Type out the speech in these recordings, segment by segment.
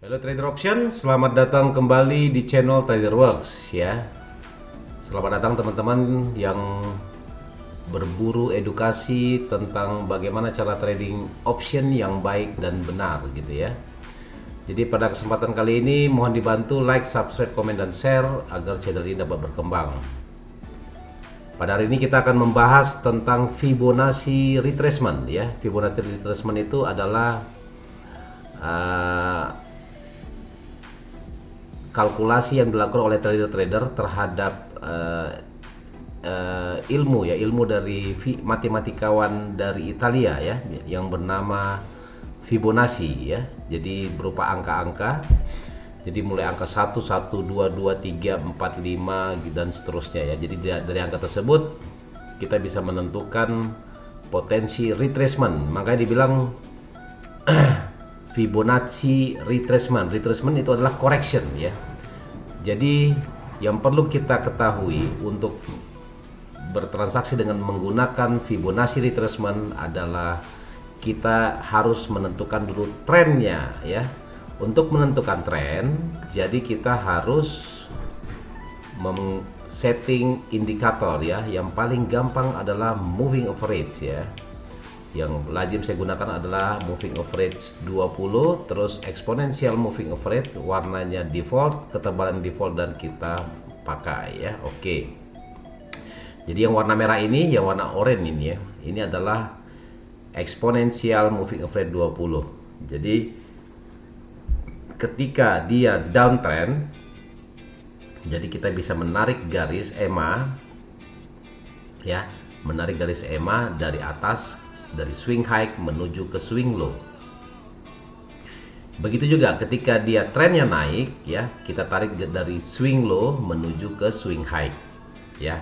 Halo Trader Option, selamat datang kembali di channel TraderWorks ya. Selamat datang teman-teman yang berburu edukasi tentang bagaimana cara trading option yang baik dan benar gitu ya. Jadi pada kesempatan kali ini mohon dibantu like, subscribe, komen, dan share agar channel ini dapat berkembang. Pada hari ini kita akan membahas tentang Fibonacci retracement ya. Fibonacci retracement itu adalah kalkulasi yang dilakukan oleh trader-trader terhadap ilmu dari matematikawan dari Italia ya, yang bernama Fibonacci ya. Jadi berupa angka-angka. Jadi mulai angka 1, 1, 2, 2, 3, 4, 5 dan seterusnya ya. Jadi dari angka tersebut kita bisa menentukan potensi retracement. Makanya dibilang Fibonacci retracement. Retracement itu adalah correction ya. Jadi yang perlu kita ketahui untuk bertransaksi dengan menggunakan Fibonacci retracement adalah kita harus menentukan dulu trennya ya. Untuk menentukan tren, jadi kita harus setting indikator ya. Yang paling gampang adalah moving average ya. Yang lazim saya gunakan adalah moving average 20, terus exponential moving average, warnanya default, ketebalan default, dan kita pakai ya. Oke. Jadi yang warna merah ini, yang warna oranye ini ya, ini adalah exponential moving average 20. Jadi ketika dia downtrend, jadi kita bisa menarik garis EMA ya, menarik garis EMA dari atas, dari swing high menuju ke swing low. Begitu juga ketika dia trennya naik ya, kita tarik dari swing low menuju ke swing high ya.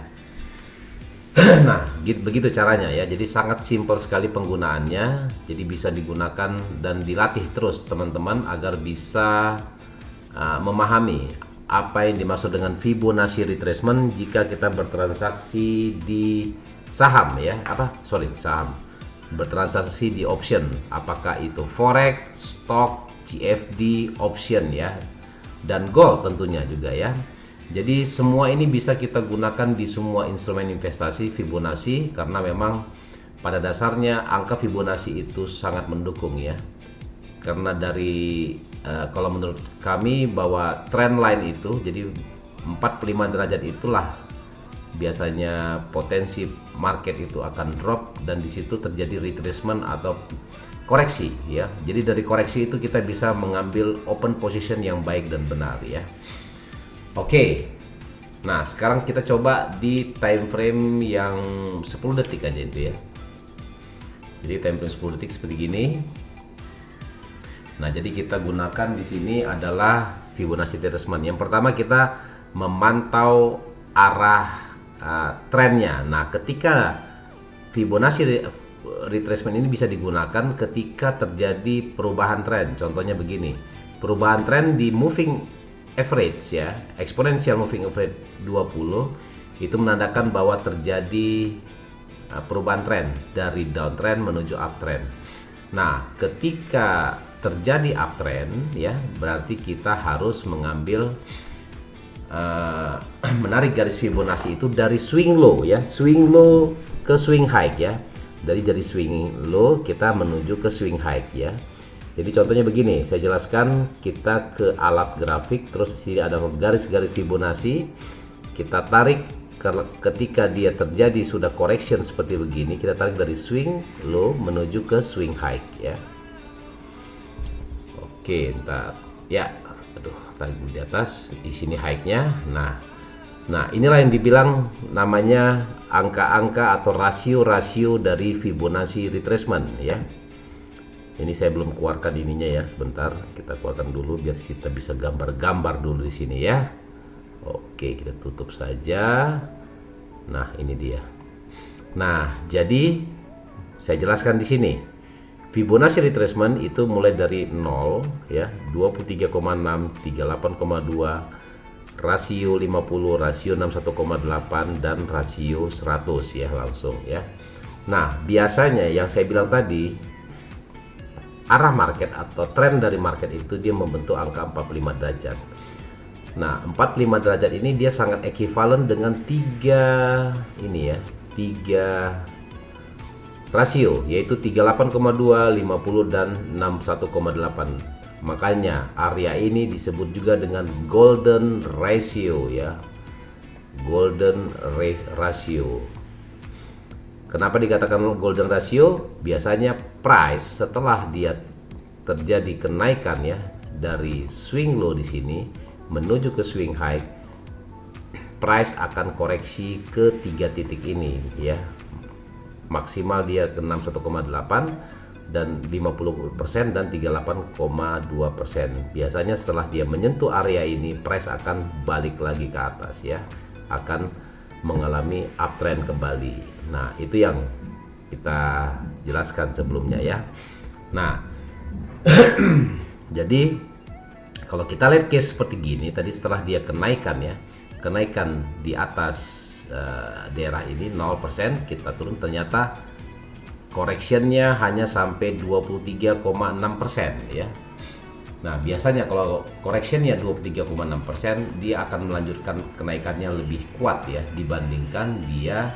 Nah, begitu caranya ya. Jadi sangat simpel sekali penggunaannya. Jadi bisa digunakan dan dilatih terus teman-teman agar bisa memahami apa yang dimaksud dengan Fibonacci retracement jika kita bertransaksi di saham ya. Saham. Bertransaksi di option, apakah itu forex, stock, CFD, option ya, dan gold tentunya juga ya. Jadi semua ini bisa kita gunakan di semua instrumen investasi Fibonacci, karena memang pada dasarnya angka Fibonacci itu sangat mendukung ya. Karena dari kalau menurut kami bahwa trend line itu, jadi 45 derajat itulah biasanya potensi market itu akan drop, dan di situ terjadi retracement atau koreksi ya. Jadi dari koreksi itu kita bisa mengambil open position yang baik dan benar ya. Oke. Nah, sekarang kita coba di time frame yang 10 detik aja itu ya. Jadi time frame 10 detik seperti gini. Nah, jadi kita gunakan di sini adalah Fibonacci retracement. Yang pertama kita memantau arah trennya. Nah, ketika Fibonacci retracement ini bisa digunakan ketika terjadi perubahan tren. Contohnya begini, perubahan tren di moving average ya, exponential moving average 20 itu menandakan bahwa terjadi perubahan tren dari downtrend menuju uptrend. Nah, ketika terjadi uptrend ya, berarti kita harus mengambil menarik garis Fibonacci itu dari swing low ya, swing low ke swing high ya. Dari swing low kita menuju ke swing high ya. Jadi contohnya begini, saya jelaskan, kita ke alat grafik, terus di sini ada garis-garis Fibonacci, kita tarik ketika dia terjadi sudah correction seperti begini, kita tarik dari swing low menuju ke swing high ya. Oke, ntar ya, tarik di atas, di sini high-nya. Nah, inilah yang dibilang namanya angka-angka atau rasio-rasio dari Fibonacci retracement ya. Ini saya belum keluarkan ininya ya, sebentar kita keluarkan dulu biar kita bisa gambar-gambar dulu di sini ya. Oke, kita tutup saja. Nah, ini dia. Nah, jadi saya jelaskan di sini. Fibonacci retracement itu mulai dari 0 ya, 23,6, 38,2, rasio 50, rasio 61,8, dan rasio 100 ya, langsung ya. Nah, biasanya yang saya bilang tadi, arah market atau tren dari market itu dia membentuk angka 45 derajat. Nah, 45 derajat ini dia sangat ekivalen dengan tiga rasio, yaitu 38,2, 50 dan 61,8. Makanya area ini disebut juga dengan golden ratio ya. Golden ratio. Kenapa dikatakan golden ratio? Biasanya price setelah dia terjadi kenaikan ya dari swing low di sini menuju ke swing high, price akan koreksi ke tiga titik ini ya. Maksimal dia ke 61,8 dan 50% dan 38,2%. Biasanya setelah dia menyentuh area ini, price akan balik lagi ke atas ya, akan mengalami uptrend kembali. Nah, itu yang kita jelaskan sebelumnya ya. Nah, jadi kalau kita lihat case seperti gini tadi, setelah dia kenaikan di atas daerah ini 0%, kita turun, ternyata correctionnya hanya sampai 23,6% ya. Nah, biasanya kalau correctionnya 23,6%, dia akan melanjutkan kenaikannya lebih kuat ya dibandingkan dia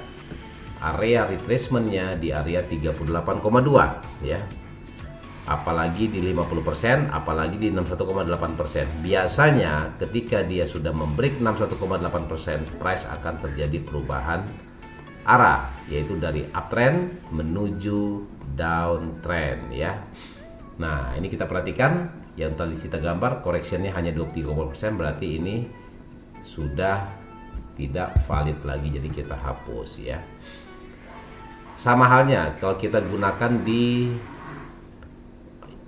area retracementnya di area 38,2 ya. Apalagi di 50%, apalagi di 61,8%. Biasanya ketika dia sudah membreak 61,8%, price akan terjadi perubahan arah, yaitu dari uptrend menuju downtrend ya. Nah, ini kita perhatikan yang tadi kita gambar, correctionnya hanya 23,5%, berarti ini sudah tidak valid lagi, jadi kita hapus ya. Sama halnya kalau kita gunakan di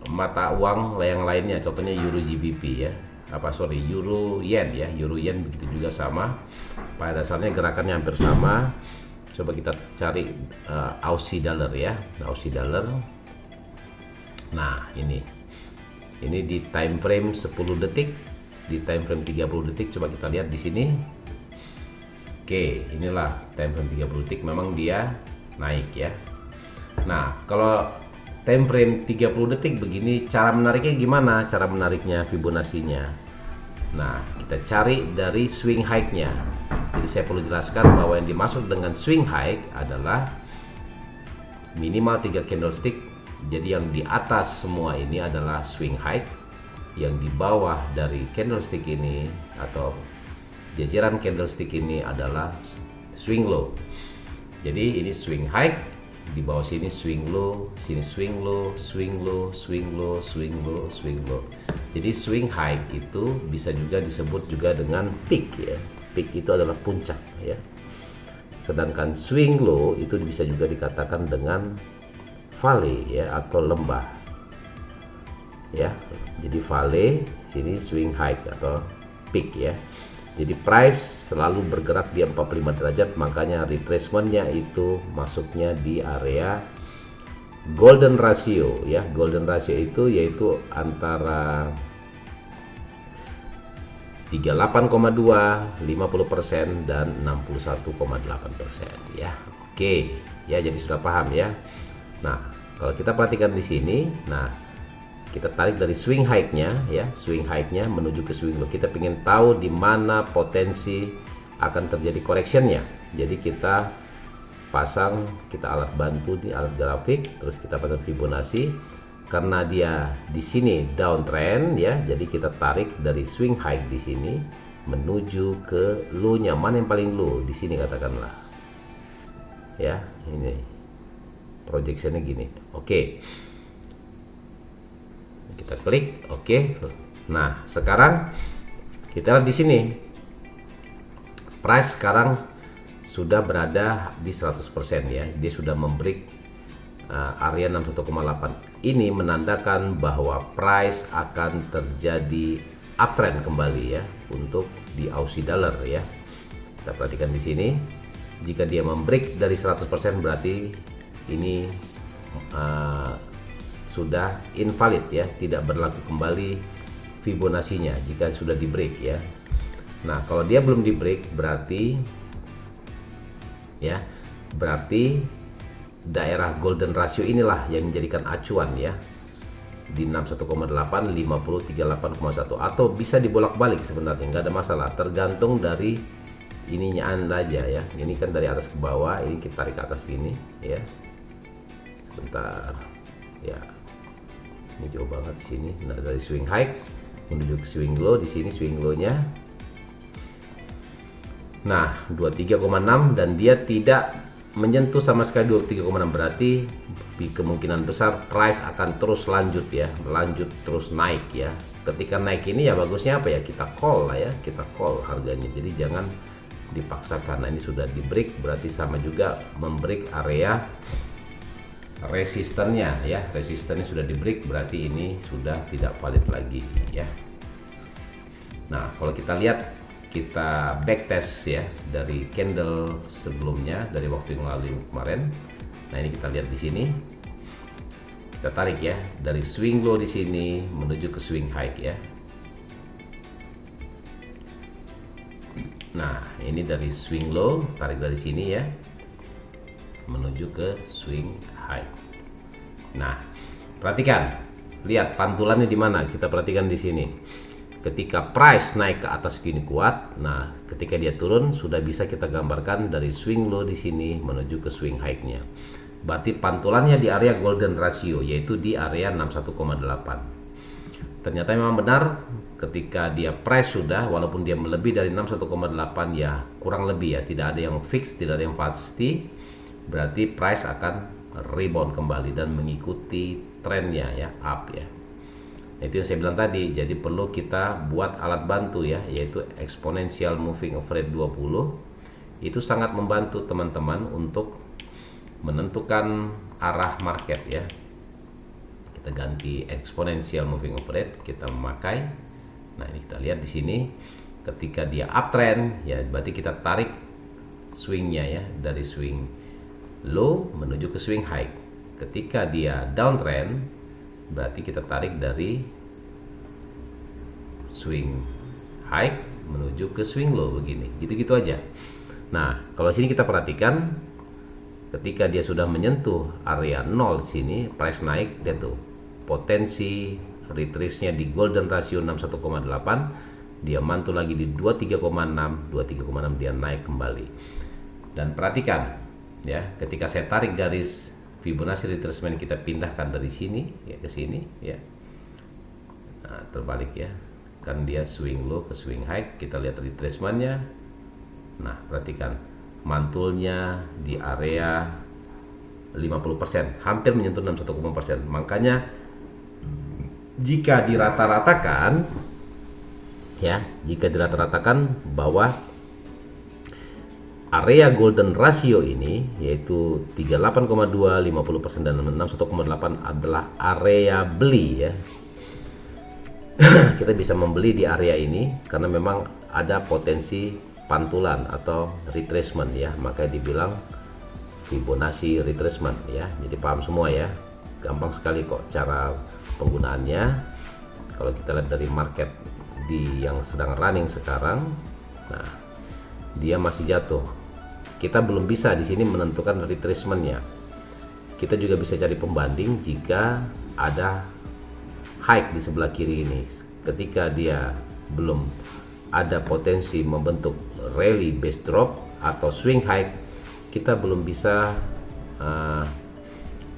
mata uang yang lainnya, contohnya Euro GBP ya, Euro Yen ya, Euro Yen begitu juga sama. Pada dasarnya gerakannya hampir sama. Coba kita cari Aussie Dollar ya, Aussie Dollar. Nah, ini di time frame 10 detik, di time frame 30 detik, coba kita lihat di sini. Oke, inilah time frame 30 detik, memang dia naik ya. Nah, kalau time frame 30 detik begini, cara menariknya gimana? Cara menariknya Fibonacci-nya. Nah, kita cari dari swing high-nya. Jadi saya perlu jelaskan bahwa yang dimaksud dengan swing high adalah minimal 3 candlestick. Jadi yang di atas semua ini adalah swing high, yang di bawah dari candlestick ini atau jajaran candlestick ini adalah swing low. Jadi ini swing high, di bawah sini swing low, sini swing low, swing low, swing low, swing low, swing low. Jadi swing high itu bisa juga disebut juga dengan peak ya. Peak itu adalah puncak ya. Sedangkan swing low itu bisa juga dikatakan dengan valley ya, atau lembah ya. Jadi valley, sini swing high atau peak ya. Jadi price selalu bergerak di 45 derajat, makanya retracementnya itu masuknya di area golden ratio ya. Golden ratio itu yaitu antara 38,2, 50% dan 61,8% ya. Oke ya, jadi sudah paham ya. Nah, kalau kita perhatikan di sini, nah kita tarik dari swing high-nya ya, swing high-nya menuju ke swing low. Kita ingin tahu di mana potensi akan terjadi correction-nya. Jadi kita pasang, kita alat bantu di alat grafik, terus kita pasang Fibonacci. Karena dia di sini downtrend ya, jadi kita tarik dari swing high di sini menuju ke low-nya. Mana yang paling low di sini katakanlah. Ya, ini projection-nya gini. Oke. Kita klik oke. Nah, sekarang kita lihat di sini price sekarang sudah berada di 100% ya. Dia sudah membreak area 61,8. Ini menandakan bahwa price akan terjadi uptrend kembali ya untuk di Aussie Dollar ya. Kita perhatikan di sini, jika dia membreak dari 100% berarti ini sudah invalid ya, tidak berlaku kembali Fibonacci-nya jika sudah di break ya. Nah, kalau dia belum di break berarti daerah golden ratio inilah yang menjadikan acuan ya. di 61,8, 50, 38,1, atau bisa dibolak-balik sebenarnya, nggak ada masalah, tergantung dari ininya Anda aja ya. Ini kan dari atas ke bawah, ini kita tarik ke atas sini ya. Sebentar ya, ini jauh banget di sini. Nah, dari swing high menuju ke swing low, di sini swing low-nya. Nah, 23,6 dan dia tidak menyentuh sama sekali 23,6, berarti kemungkinan besar price akan terus lanjut ya, lanjut terus naik ya. Ketika naik ini ya bagusnya apa ya, kita call lah ya, kita call harganya. Jadi jangan dipaksa karena ini sudah di break, berarti sama juga membreak area resistennya ya. Resistennya sudah di break, berarti ini sudah tidak valid lagi ya. Nah, kalau kita lihat, kita backtest ya dari candle sebelumnya, dari waktu yang lalu kemarin. Nah, ini kita lihat di sini, kita tarik ya dari swing low di sini menuju ke swing high ya. Nah, ini dari swing low, tarik dari sini ya menuju ke swing high. Nah, perhatikan, lihat pantulannya di mana, kita perhatikan di sini. Ketika price naik ke atas gini kuat, nah ketika dia turun sudah bisa kita gambarkan dari swing low di sini menuju ke swing high-nya. Berarti pantulannya di area golden ratio, yaitu di area 61,8. Ternyata memang benar, ketika dia price sudah, walaupun dia melebihi dari 61,8 ya kurang lebih ya, tidak ada yang fix, tidak ada yang pasti, berarti price akan rebound kembali dan mengikuti trennya ya, up ya. Itu yang saya bilang tadi, jadi perlu kita buat alat bantu ya, yaitu exponential moving average 20. Itu sangat membantu teman-teman untuk menentukan arah market ya. Kita ganti exponential moving average, kita memakai. Nah, ini kita lihat di sini, ketika dia uptrend ya berarti kita tarik swingnya ya dari swing low menuju ke swing high. Ketika dia downtrend berarti kita tarik dari swing high menuju ke swing low begini, gitu-gitu aja. Nah, kalau sini kita perhatikan, ketika dia sudah menyentuh area 0 sini, price naik, dia tuh potensi retrace-nya di golden ratio 61,8, dia mantul lagi di 23,6, 23,6 dia naik kembali. Dan perhatikan ya, ketika saya tarik garis Fibonacci retracement, kita pindahkan dari sini ya ke sini ya. Nah, terbalik ya. Kan dia swing low ke swing high, kita lihat retracementnya. Nah, perhatikan mantulnya di area 50%, hampir menyentuh 61,%. Makanya jika dirata-ratakan ya, jika dirata-ratakan bahwa area golden ratio ini yaitu 38,2, 50% dan 61,8 adalah area beli ya. Kita bisa membeli di area ini karena memang ada potensi pantulan atau retracement ya, makanya dibilang Fibonacci retracement ya. Jadi paham semua ya, gampang sekali kok cara penggunaannya. Kalau kita lihat dari market di yang sedang running sekarang, nah dia masih jatuh. Kita belum bisa di sini menentukan retracementnya. Kita juga bisa cari pembanding jika ada high di sebelah kiri ini. Ketika dia belum ada potensi membentuk rally base drop atau swing high, kita belum bisa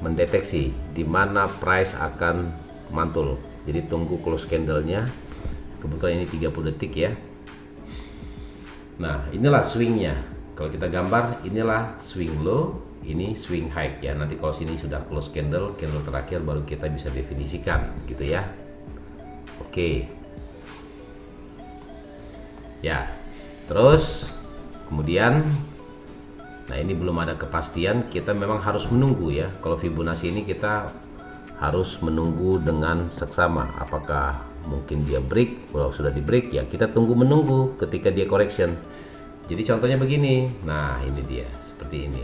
mendeteksi di mana price akan mantul. Jadi tunggu close candle-nya. Kebetulan ini 30 detik ya. Nah, inilah swingnya. Kalau kita gambar, inilah swing low, ini swing high ya. Nanti kalau sini sudah close candle, candle terakhir baru kita bisa definisikan gitu ya. Oke. Ya. Terus kemudian, nah ini belum ada kepastian, kita memang harus menunggu ya. Kalau Fibonacci ini kita harus menunggu dengan seksama. Apakah mungkin dia break? Kalau sudah di break ya kita menunggu ketika dia correction. Jadi contohnya begini, nah ini dia seperti ini.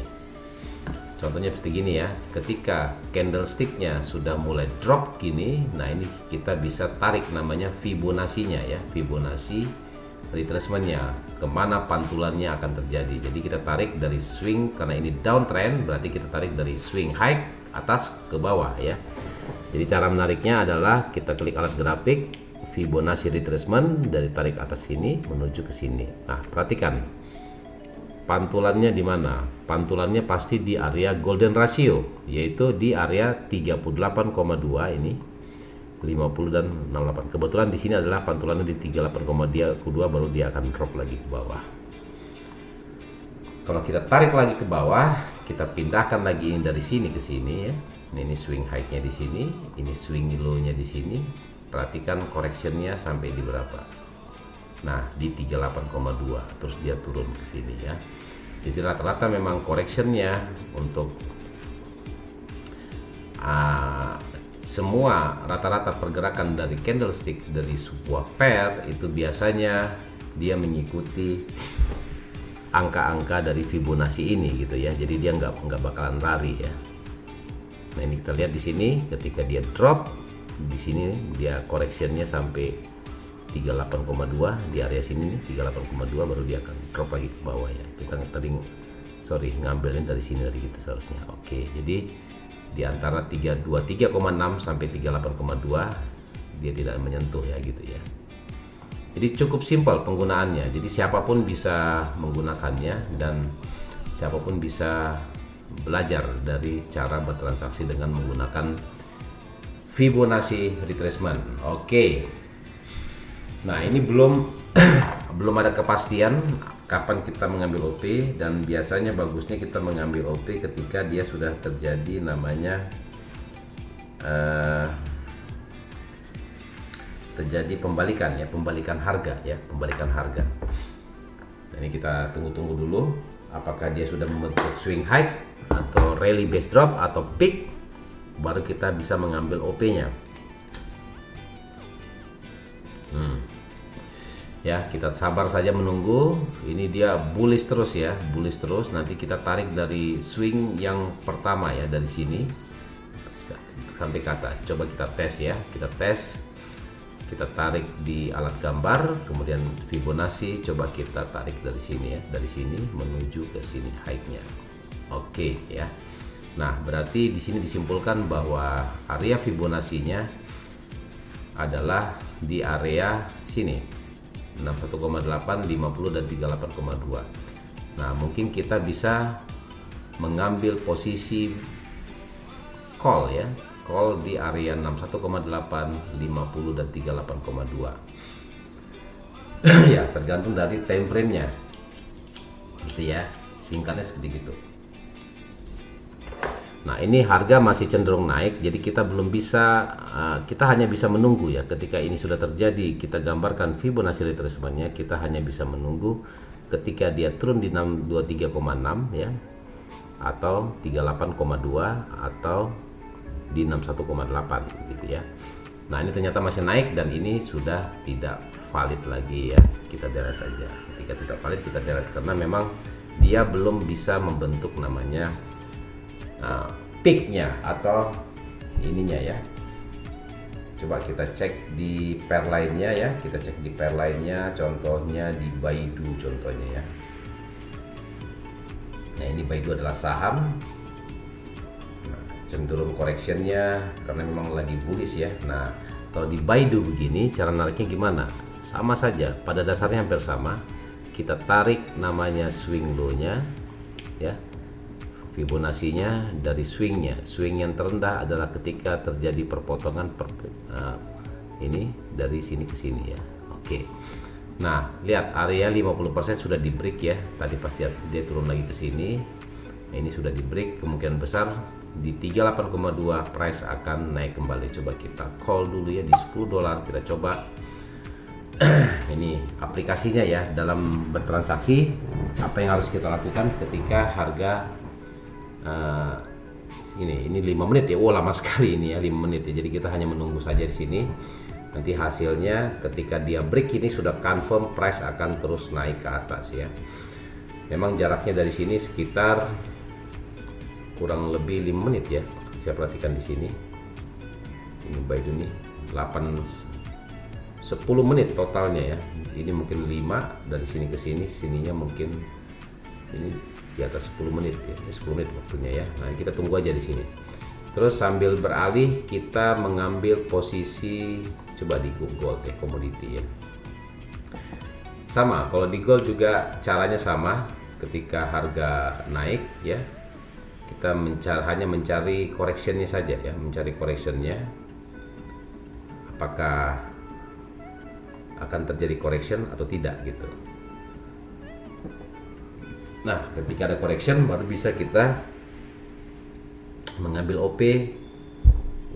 Contohnya seperti gini ya, ketika candlesticknya sudah mulai drop gini, nah ini kita bisa tarik namanya Fibonacci-nya ya, Fibonacci retracementnya, kemana pantulannya akan terjadi. Jadi kita tarik dari swing, karena ini downtrend, berarti kita tarik dari swing high atas ke bawah ya. Jadi cara menariknya adalah kita klik alat grafik Fibonacci retracement dari tarik atas sini menuju ke sini. Nah, perhatikan pantulannya di mana? Pantulannya pasti di area golden ratio, yaitu di area 38,2 ini. 50 dan 68. Kebetulan di sini adalah pantulannya di 38,2, baru dia akan drop lagi ke bawah. Kalau kita tarik lagi ke bawah, kita pindahkan lagi ini dari sini ke sini ya. Ini swing high-nya di sini, ini swing low-nya di sini. Perhatikan correction-nya sampai di berapa. Nah, di 38,2, terus dia turun ke sini ya. Jadi rata-rata memang correction-nya untuk semua rata-rata pergerakan dari candlestick dari sebuah pair itu biasanya dia mengikuti angka-angka dari Fibonacci ini gitu ya. Jadi dia nggak bakalan lari ya. Nah, ini kita lihat di sini ketika dia drop di sini dia correctionnya sampai 38,2 di area sini nih, 38,2 baru dia akan drop lagi ke bawah ya. Kita tadi ngambilin dari sini dari kita seharusnya. Oke, jadi di antara 326 sampai 38,2 dia tidak menyentuh ya gitu ya. Jadi cukup simpel penggunaannya. Jadi siapapun bisa menggunakannya dan siapapun bisa belajar dari cara bertransaksi dengan menggunakan Fibonacci retracement. Oke. Nah, ini belum ada kepastian kapan kita mengambil OP, dan biasanya bagusnya kita mengambil OP ketika dia sudah terjadi namanya terjadi pembalikan ya, pembalikan harga. Nah, ini kita tunggu dulu apakah dia sudah membentuk swing high atau rally base drop atau peak, baru kita bisa mengambil OP-nya. Ya, kita sabar saja menunggu. Ini dia bullish terus ya, bullish terus. Nanti kita tarik dari swing yang pertama ya, dari sini sampai ke atas. Coba kita tes ya, kita tarik di alat gambar, kemudian Fibonacci coba kita tarik dari sini ya, dari sini menuju ke sini high-nya. Oke ya. Nah, berarti di sini disimpulkan bahwa area Fibonacci-nya adalah di area sini 61,8, 50 dan 38,2. Nah, mungkin kita bisa mengambil posisi call ya, call di area 61,8, 50 dan 38,2. Ya, tergantung dari time frame-nya. Gitu ya. Singkatnya seperti itu. Nah, ini harga masih cenderung naik, jadi kita belum bisa, kita hanya bisa menunggu ya. Ketika ini sudah terjadi, kita gambarkan Fibonacci retracement-nya, kita hanya bisa menunggu ketika dia turun di 623,6 ya, atau 38,2 atau di 61,8 gitu ya. Nah, ini ternyata masih naik dan ini sudah tidak valid lagi ya. Kita deret aja. Ketika tidak valid kita deret karena memang dia belum bisa membentuk namanya peaknya atau ininya ya. Coba kita cek di pair lainnya ya, kita cek di pair lainnya, contohnya di Baidu contohnya ya. Nah, ini Baidu adalah saham. Nah, cenderung correctionnya karena memang lagi bullish ya. Nah, kalau di Baidu begini cara nariknya gimana? Sama saja, pada dasarnya hampir sama. Kita tarik namanya swing low-nya ya, Fibonacci-nya dari swingnya. Swing yang terendah adalah ketika terjadi perpotongan ini dari sini ke sini ya. Oke. Nah, lihat area 50% sudah di break ya. Tadi pasti dia turun lagi ke sini. Nah, ini sudah di break, kemungkinan besar di 38,2 price akan naik kembali. Coba kita call dulu ya di $10. Kita coba ini aplikasinya ya dalam bertransaksi. Apa yang harus kita lakukan ketika harga ini 5 menit ya. Oh, lama sekali ini ya, 5 menit ya. Jadi kita hanya menunggu saja di sini. Nanti hasilnya ketika dia break ini sudah confirm price akan terus naik ke atas ya. Memang jaraknya dari sini sekitar kurang lebih 5 menit ya. Saya perhatikan di sini. Ini Baidu nih 10 menit totalnya ya. Ini mungkin 5 dari sini ke sini, sininya mungkin ini di atas 10 menit ya, 10 menit waktunya ya. Nah, kita tunggu aja di sini. Terus sambil beralih kita mengambil posisi, coba di gold ya, komoditi ya. Sama, kalau di gold juga caranya sama. Ketika harga naik ya, kita hanya mencari correctionnya saja ya, mencari correctionnya. Apakah akan terjadi correction atau tidak gitu. Nah, ketika ada correction baru bisa kita mengambil OP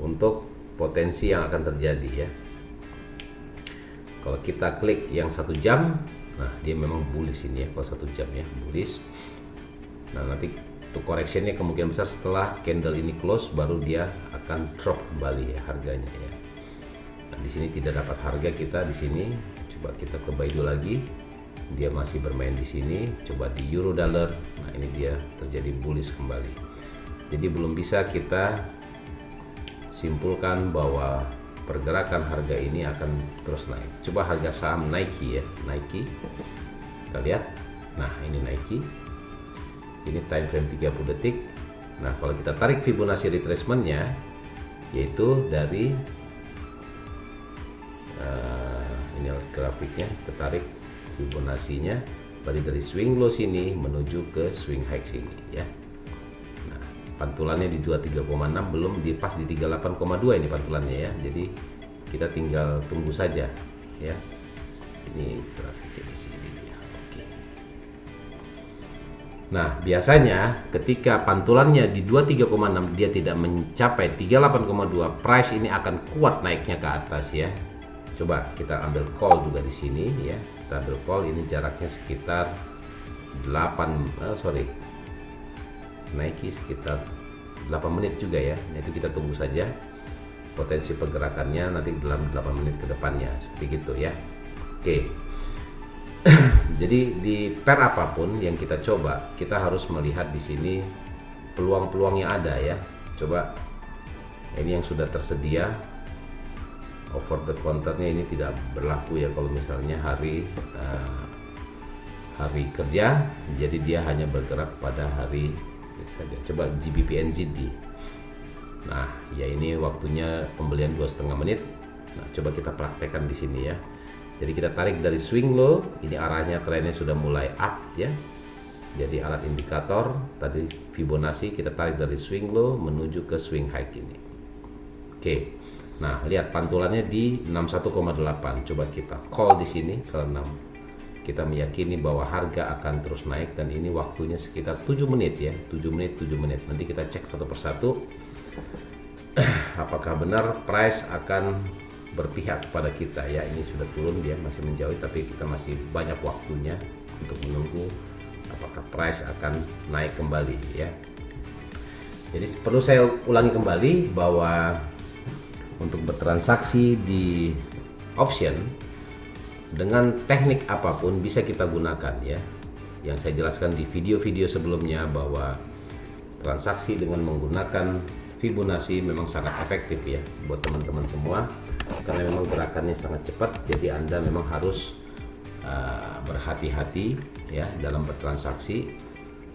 untuk potensi yang akan terjadi ya. Kalau kita klik yang 1 jam, nah dia memang bullish ini ya, kalau 1 jam ya bullish. Nah nanti untuk correctionnya kemungkinan besar setelah candle ini close baru dia akan drop kembali ya harganya ya. Nah, di sini tidak dapat harga kita di sini. Coba kita ke Baidu lagi, dia masih bermain di sini. Coba di euro dollar, nah ini dia terjadi bullish kembali. Jadi belum bisa kita simpulkan bahwa pergerakan harga ini akan terus naik. Coba harga saham Nike ya, Nike. Kita lihat. Nah, ini Nike. Ini time frame 30 detik. Nah, kalau kita tarik Fibonacci retracement-nya yaitu dari ini grafiknya, kita tarik Fibonacci-nya dari swing low sini menuju ke swing high sini ya. Pantulannya di 23,6, belum pas di 38,2 ini pantulannya ya. Jadi kita tinggal tunggu saja ya. Ini grafiknya di sini ya. Oke. Nah, biasanya ketika pantulannya di 23,6 dia tidak mencapai 38,2, price ini akan kuat naiknya ke atas ya. Coba kita ambil call juga di sini ya. Kita ambil call, ini jaraknya sekitar Nike sekitar 8 menit juga ya. Nah, itu kita tunggu saja potensi pergerakannya nanti dalam 8 menit ke depannya seperti itu ya. Oke. Jadi di pair apapun yang kita coba, kita harus melihat di sini peluang-peluang yang ada ya. Coba ini yang sudah tersedia, over the counternya ini tidak berlaku ya kalau misalnya hari kerja, jadi dia hanya bergerak pada hari saja. Coba GBP NZD. Nah, ya ini waktunya pembelian 2,5 menit. Nah, coba kita praktekkan di sini ya. Jadi kita tarik dari swing low, ini arahnya trennya sudah mulai up ya. Jadi alat indikator tadi Fibonacci kita tarik dari swing low menuju ke swing high ini. Oke. Nah, lihat pantulannya di 61,8. Coba kita call di sini karena kita meyakini bahwa harga akan terus naik dan ini waktunya sekitar 7 menit ya, 7 menit. Nanti kita cek satu persatu apakah benar price akan berpihak kepada kita ya. Ini sudah turun, dia masih menjauh tapi kita masih banyak waktunya untuk menunggu apakah price akan naik kembali ya. Jadi perlu saya ulangi kembali bahwa untuk bertransaksi di option dengan teknik apapun bisa kita gunakan ya. Yang saya jelaskan di video-video sebelumnya bahwa transaksi dengan menggunakan Fibonacci memang sangat efektif ya buat teman-teman semua, karena memang gerakannya sangat cepat. Jadi Anda memang harus berhati-hati ya dalam bertransaksi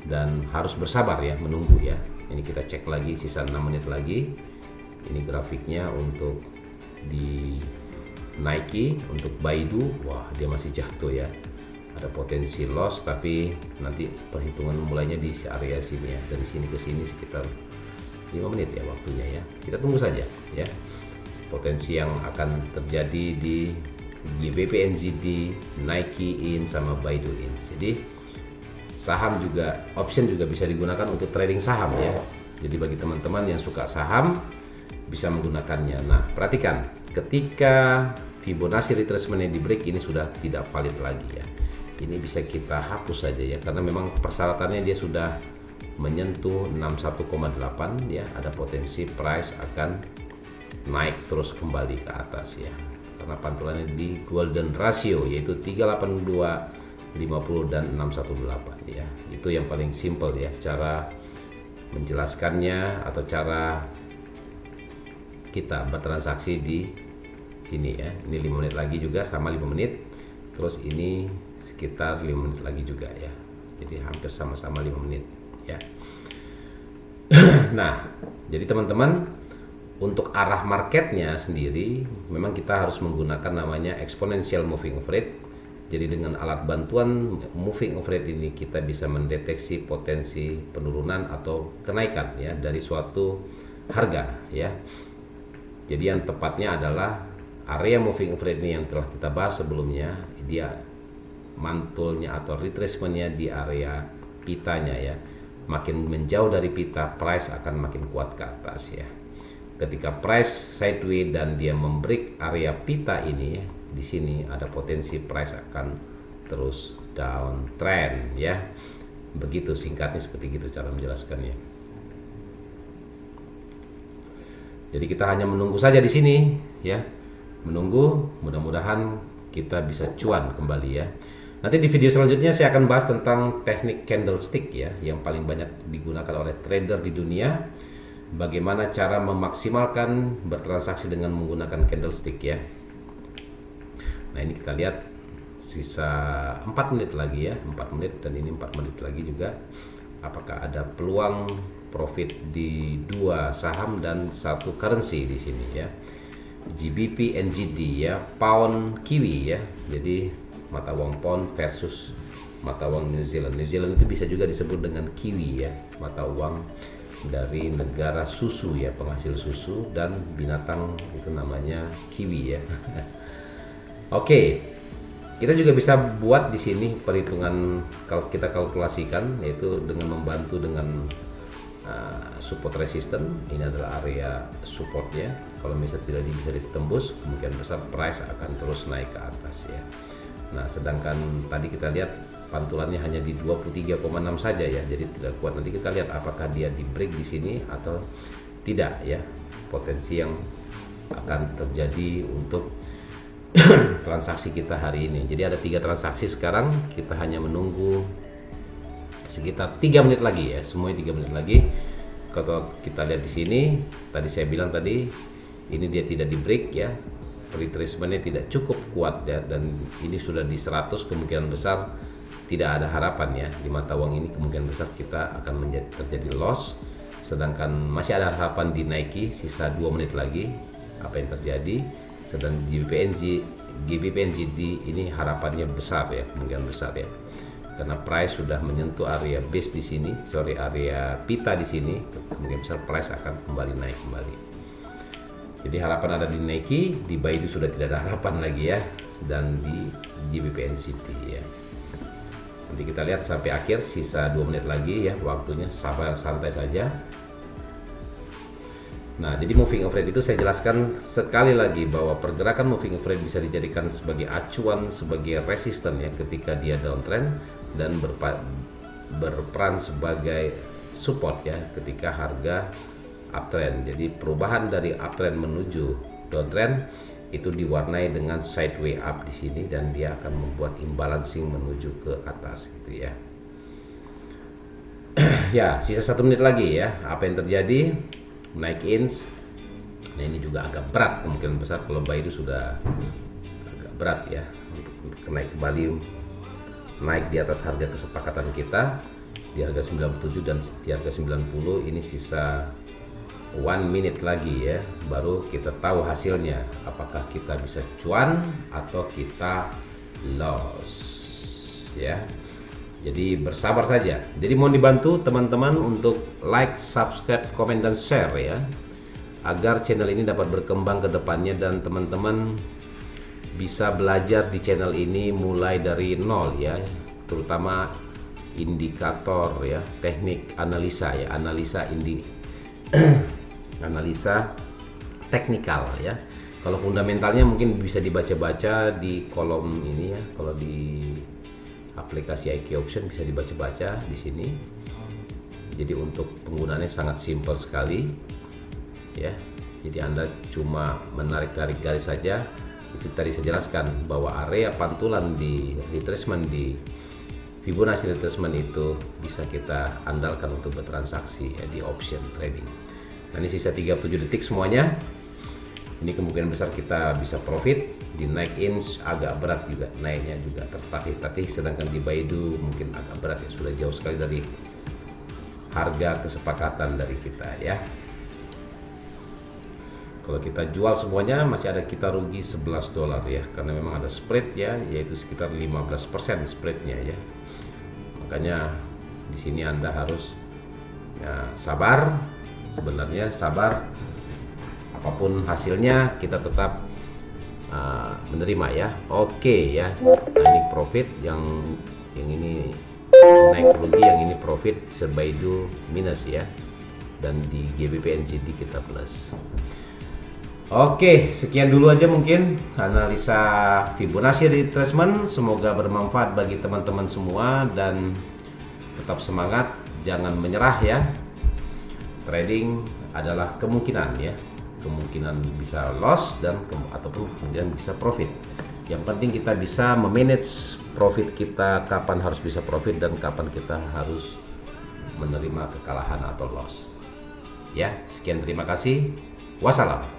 dan harus bersabar ya menunggu ya. Ini kita cek lagi sisa 6 menit lagi. Ini grafiknya untuk di Nike, untuk Baidu, wah dia masih jatuh ya, ada potensi loss tapi nanti perhitungan mulainya di area sini ya, dari sini ke sini sekitar 5 menit ya waktunya ya. Kita tunggu saja ya potensi yang akan terjadi di GBP NZD, Nike in sama Baidu in. Jadi saham juga, option juga bisa digunakan untuk trading saham ya. Jadi bagi teman-teman yang suka saham bisa menggunakannya. Nah, perhatikan ketika Fibonacci retracement di break ini sudah tidak valid lagi ya. Ini bisa kita hapus saja ya, karena memang persyaratannya dia sudah menyentuh 61,8 ya, ada potensi price akan naik terus kembali ke atas ya. Karena pantulannya di golden ratio yaitu 382, 50 dan 618 ya. Itu yang paling simple ya cara menjelaskannya atau cara kita bertransaksi di sini ya. Ini 5 menit lagi juga sama 5 menit. Terus ini sekitar 5 menit lagi juga ya. Jadi hampir sama-sama 5 menit ya. Nah, jadi teman-teman, untuk arah marketnya sendiri memang kita harus menggunakan namanya exponential moving average. Jadi dengan alat bantuan moving average ini kita bisa mendeteksi potensi penurunan atau kenaikan ya dari suatu harga ya. Jadi yang tepatnya adalah area moving average ini yang telah kita bahas sebelumnya, dia mantulnya atau retracementnya di area pitanya ya. Makin menjauh dari pita, price akan makin kuat ke atas ya. Ketika price sideways dan dia membreak area pita ini ya, di sini ada potensi price akan terus downtrend ya. Begitu singkatnya, seperti itu cara menjelaskannya. Jadi kita hanya menunggu saja di sini ya. Menunggu, mudah-mudahan kita bisa cuan kembali ya. Nanti di video selanjutnya saya akan bahas tentang teknik candlestick ya, yang paling banyak digunakan oleh trader di dunia. Bagaimana cara memaksimalkan bertransaksi dengan menggunakan candlestick ya. Nah, ini kita lihat sisa 4 menit lagi ya, 4 menit dan ini 4 menit lagi juga. Apakah ada peluang profit di 2 saham dan 1 currency di sini ya. GBP NZD ya, pound kiwi ya. Jadi mata uang pound versus mata uang New Zealand. New Zealand itu bisa juga disebut dengan kiwi ya, mata uang dari negara susu ya, penghasil susu dan binatang itu namanya kiwi ya. Oke, kita juga bisa buat di sini perhitungan kalau kita kalkulasikan, yaitu dengan membantu dengan support resistance. Ini adalah area supportnya. Kalau misalnya tidak bisa ditembus, kemungkinan besar price akan terus naik ke atas ya. Nah, sedangkan tadi kita lihat pantulannya hanya di 23,6 saja ya, jadi tidak kuat. Nanti kita lihat apakah dia di break di sini atau tidak ya. Potensi yang akan terjadi untuk transaksi kita hari ini. Jadi ada 3 transaksi sekarang, kita hanya menunggu sekitar 3 menit lagi ya, semuanya 3 menit lagi. Kalau kita lihat di sini, tadi saya bilang tadi ini dia tidak di break ya, retracementnya tidak cukup kuat ya, dan ini sudah di 100, kemungkinan besar tidak ada harapan ya di mata uang ini, kemungkinan besar kita akan terjadi loss. Sedangkan masih ada harapan dinaiki, sisa 2 menit lagi apa yang terjadi. Sedang GBP NZD ini harapannya besar ya, kemungkinan besar ya, karena price sudah menyentuh area base di sini, area pita di sini, kemungkinan besar price akan kembali naik kembali. Jadi harapan ada di Nike, di Baidu sudah tidak ada harapan lagi ya, dan di GBP NZD ya. Nanti kita lihat sampai akhir, sisa 2 menit lagi ya waktunya, sabar santai saja. Nah, jadi moving average itu saya jelaskan sekali lagi bahwa pergerakan moving average bisa dijadikan sebagai acuan, sebagai resisten ya ketika dia downtrend, dan berperan sebagai support ya ketika harga uptrend. Jadi perubahan dari uptrend menuju downtrend itu diwarnai dengan sideways up di sini, dan dia akan membuat imbalancing menuju ke atas gitu ya. Ya, sisa 1 menit lagi ya. Apa yang terjadi? Naik ins. Nah, ini juga agak berat, kemungkinan besar kalau Baidu sudah agak berat ya untuk naik kembali, naik di atas harga kesepakatan kita di harga 97 dan di harga 90. Ini sisa 1 minute lagi ya, baru kita tahu hasilnya, apakah kita bisa cuan atau kita loss ya. Jadi bersabar saja. Jadi mohon dibantu teman-teman untuk like, subscribe, komen, dan share ya, agar channel ini dapat berkembang ke depannya dan teman-teman bisa belajar di channel ini mulai dari nol ya, terutama indikator ya, teknik analisa ya, analisa teknikal ya. Kalau fundamentalnya mungkin bisa dibaca-baca di kolom ini ya, kalau di aplikasi IQ Option bisa dibaca-baca di sini. Jadi untuk penggunaannya sangat simpel sekali ya. Jadi Anda cuma menarik-tarik garis saja. Itu tadi saya jelaskan bahwa area pantulan di retracement, di Fibonacci retracement itu bisa kita andalkan untuk bertransaksi ya, di option trading. Nah, ini sisa 37 detik semuanya. Ini kemungkinan besar kita bisa profit. Di naik ins agak berat juga, naiknya juga tertatih-tatih, sedangkan di Baidu mungkin agak berat ya, sudah jauh sekali dari harga kesepakatan dari kita ya. Kalau kita jual semuanya masih ada kita rugi $11 ya, karena memang ada spread ya, yaitu sekitar 15% spreadnya ya. Makanya di sini Anda harus ya, sabar. Sebenarnya sabar, apapun hasilnya kita tetap menerima ya. Oke ya. Nah ini profit, yang ini naik rugi, yang ini profit Serbaidu minus ya, dan di GBP NZD kita plus. Oke, sekian dulu aja mungkin analisa Fibonacci retracement. Semoga bermanfaat bagi teman-teman semua dan tetap semangat, jangan menyerah ya. Trading adalah kemungkinan ya, kemungkinan bisa loss dan ataupun kemudian bisa profit. Yang penting kita bisa memanage profit kita, kapan harus bisa profit dan kapan kita harus menerima kekalahan atau loss. Ya, sekian, terima kasih. Wassalam.